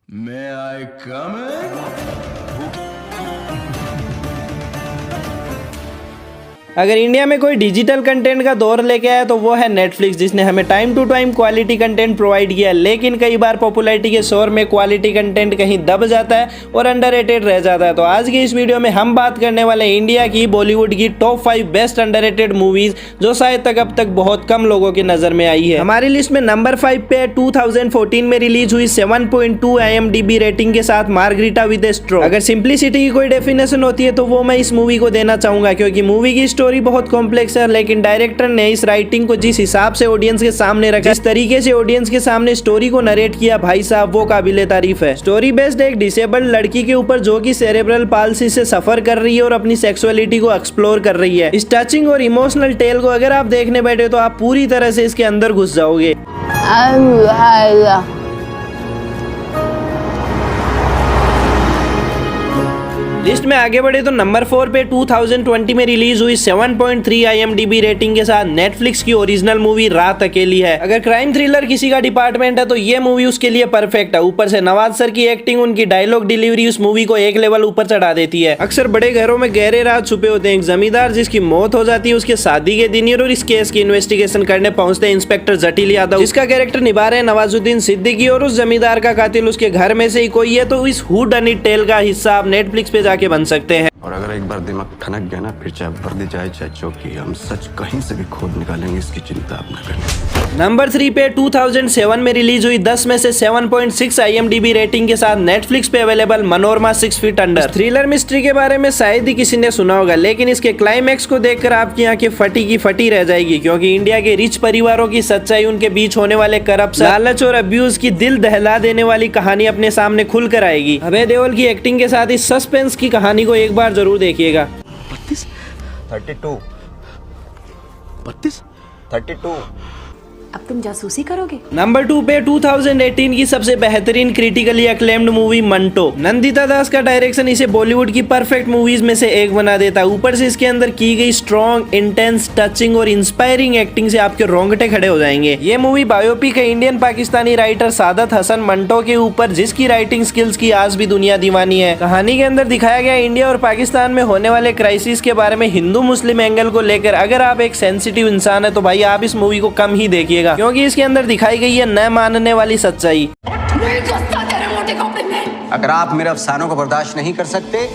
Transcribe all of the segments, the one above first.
May I come in? अगर India में कोई डिजिटल कंटेंट का दौर लेके आया तो वो है नेटफ्लिक्स, जिसने हमें time to time quality content provide किया। लेकिन कई बार पॉपुलैरिटी के शोर में क्वालिटी कंटेंट कहीं दब जाता है और अंडररेटेड रह जाता है। तो आज की इस वीडियो में हम बात करने वाले हैं इंडिया की बॉलीवुड की टॉप 5 बेस्ट अंडररेटेड मूवीज, जो शायद तक अब तक बहुत कम लोगों की नजर में आई है। हमारी लिस्ट में नंबर 5 पे 2014 में रिलीज हुई 7.2 IMDb रेटिंग के साथ मार्गरीटा विद ए स्ट्रोक। अगर सिंप्लिसिटी की कोई डेफिनेशन होती है तो वो मैं इस मूवी को देना चाहूंगा, क्योंकि मूवी की स्टोरी बहुत कॉम्प्लेक्स है, लेकिन डायरेक्टर ने इस राइटिंग को जिस हिसाब से ऑडियंस के सामने रखा, जिस तरीके से ऑडियंस के सामने स्टोरी को नरेट किया, भाई साहब वो काबिले तारीफ है। स्टोरी बेस्ड एक डिसेबल्ड लड़की के ऊपर जो कि सेरेब्रल पाल्सी से सफर कर रही है और अपनी सेक्सुअलिटी को एक्सप्लोर कर रही है। इस टचिंग और इमोशनल टेल को अगर आप देखने बैठे तो आप पूरी तरह से इसके अंदर घुस जाओगे। लिस्ट में आगे बढ़े तो नंबर 4 पे 2020 में रिलीज हुई 7.3 IMDb रेटिंग के साथ नेटफ्लिक्स की ओरिजिनल मूवी रात अकेली है। अगर क्राइम थ्रिलर किसी का डिपार्टमेंट है तो ये मूवी उसके लिए परफेक्ट है। ऊपर से नवाज सर की एक्टिंग, उनकी डायलॉग डिलीवरी उस मूवी को एक लेवल ऊपर चढ़ा देती है। अक्सर बड़े घरों में गहरे राज छुपे होते हैं। एक जमींदार जिसकी मौत हो जाती है उसके शादी के दिन और इस केस की इन्वेस्टिगेशन करने पहुंचते हैं इंस्पेक्टर जटिल यादव, जिसका कैरेक्टर निभा रहे हैं नवाजुद्दीन सिद्दीकी, और उस जमींदार का कातिल उसके घर में से ही कोई है। तो इस हू डन इट टेल का हिस्सा आप नेटफ्लिक्स पे जाके बन सकते हैं। और अगर एक बार दिमाग ठनक गया ना, फिर चाहे वर्दी जाए चाहे चौकी, हम सच कहीं से भी खोद निकालेंगे, इसकी चिंता आप न करें। नंबर 3 पे 2007 में रिलीज हुई 10 में से 7.6 IMDb रेटिंग के साथ नेटफ्लिक्स पे available Manorama 6 feet under. Thriller mystery के बारे में शायद ही किसी ने सुना होगा, लेकिन इसके क्लाइमैक्स को देखकर आपकी आंखें फटी की फटी रह जाएगी, क्योंकि इंडिया के रिच परिवारों की सच्चाई, उनके बीच होने वाले करप्शन, लालच और अब्यूज की दिल दहला देने वाली कहानी अपने सामने खुल कर आएगी। अभय देओल की एक्टिंग के साथ इस सस्पेंस की कहानी को एक बार जरूर देखिएगा। 32 अब तुम जासूसी करोगे? नंबर 2 पे 2018 की सबसे बेहतरीन critically acclaimed movie Manto. Nandita Das का डायरेक्शन इसे बॉलीवुड की परफेक्ट मूवीज में से एक बना देता है। ऊपर से इसके अंदर की गई स्ट्रॉन्ग, इंटेंस, टचिंग और इंस्पायरिंग एक्टिंग से आपके रोंगटे खड़े हो जाएंगे। ये मूवी बायोपिक है इंडियन पाकिस्तानी राइटर सादत हसन मंटो के ऊपर, जिसकी राइटिंग स्किल्स की आज भी दुनिया दीवानी है। कहानी के अंदर दिखाया गया इंडिया और पाकिस्तान में होने वाले क्राइसिस के बारे में हिंदू मुस्लिम एंगल को लेकर। अगर आप एक सेंसिटिव इंसान है तो भाई आप इस मूवी को कम ही देखिएगा, क्योंकि इसके अंदर दिखाई गई है न मानने वाली सच्चाई। अगर आप मेरे अफसानों को बर्दाश्त नहीं कर सकते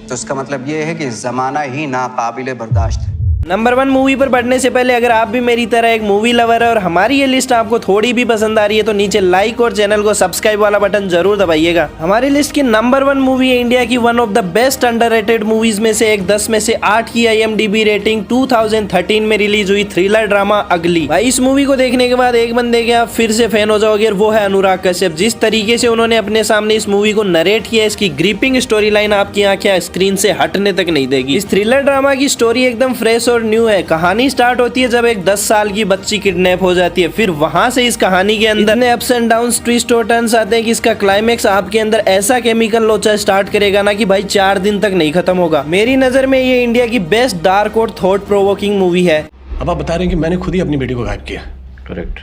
तो इसका मतलब ये है कि जमाना ही नाकाबिले बर्दाश्त है। नंबर 1 मूवी पर बढ़ने से पहले अगर आप भी मेरी तरह एक मूवी लवर है और हमारी ये लिस्ट आपको थोड़ी भी पसंद आ रही है तो नीचे लाइक और चैनल को सब्सक्राइब वाला बटन जरूर दबाइएगा। हमारी लिस्ट की नंबर 1 मूवी है इंडिया की one of the best underrated movies में से एक, 10 में से 8 की IMDb रेटिंग, 2013 में रिलीज हुई थ्रिलर ड्रामा अगली। भाई इस मूवी को देखने के बाद एक बंदे के आप फिर से फैन हो जाओगे, और वो है अनुराग कश्यप। जिस तरीके से उन्होंने अपने सामने इस मूवी को नरेट किया, इसकी ग्रिपिंग स्टोरी लाइन आपकी आंखें स्क्रीन से हटने तक नहीं देगी। इस थ्रिलर ड्रामा की स्टोरी एकदम फ्रेश और न्यू है। कहानी स्टार्ट होती है जब एक 10 साल की बच्ची किडनैप हो जाती है। फिर वहां से इस कहानी के अंदर इतने अप्स एंड डाउन्स, ट्विस्ट और टर्न्स आते हैं कि इसका क्लाइमेक्स आपके अंदर ऐसा केमिकल लोचा स्टार्ट करेगा ना कि भाई 4 दिन तक नहीं खत्म होगा। मेरी नजर में ये इंडिया की बेस्ट डार्क और थॉट प्रोवोकिंग मूवी है। अब आप बता रहे हैं कि मैंने खुद ही अपनी बेटी को गायब किया। करेक्ट।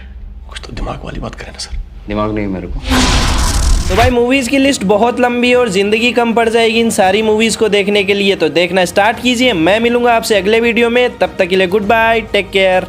कुछ तो दिमाग वाली बात करें ना सर। दिमाग नहीं मेरे को। तो भाई मूवीज की लिस्ट बहुत लंबी है और जिंदगी कम पड़ जाएगी इन सारी मूवीज को देखने के लिए, तो देखना स्टार्ट कीजिए। मैं मिलूंगा आपसे अगले वीडियो में, तब तक के लिए गुड बाय, टेक केयर।